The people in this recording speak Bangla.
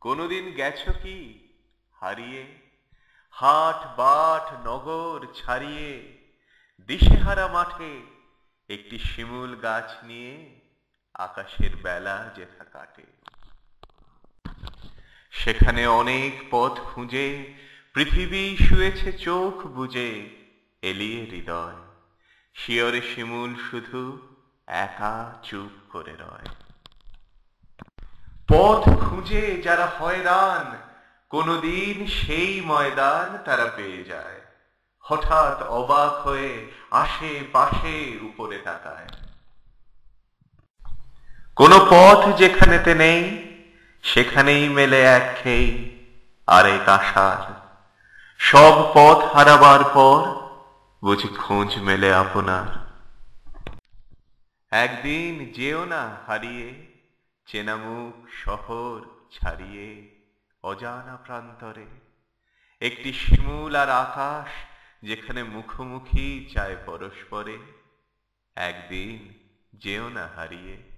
কোনদিন গেছো কি হারিয়ে, হাট বাট নগর ছাড়িয়ে, দিশেহারা মাঠে একটি শিমুল গাছ নিয়ে আকাশের বেলা যেথা কাটে। সেখানে অনেক পথ খুঁজে পৃথিবী শুয়েছে চোখ বুজে, এলিয়ে হৃদয় শিয়রে শিমুল শুধু একা চুপ করে রয়। পথ খুঁজে যারা হয়রান, কোনদিন সেই ময়দান তারা পেয়ে যায়। হঠাৎ অবাক হয়ে আশে পাশে উপরে তাকায়। কোন পথ যেখানেতে নেই, সেখানেই মেলে একঘেয়েই আরেক আশার। সব পথ হারাবার পর বুঝি খোঁজ মেলে আপনার। একদিন যেও না হারিয়ে, চেনা মুখ শহর ছাড়িয়ে, অজানা প্রান্তরে একটি শিমুল আর আকাশ যেখানে মুখোমুখি চায় পরস্পরে। একদিন যেও না হারিয়ে।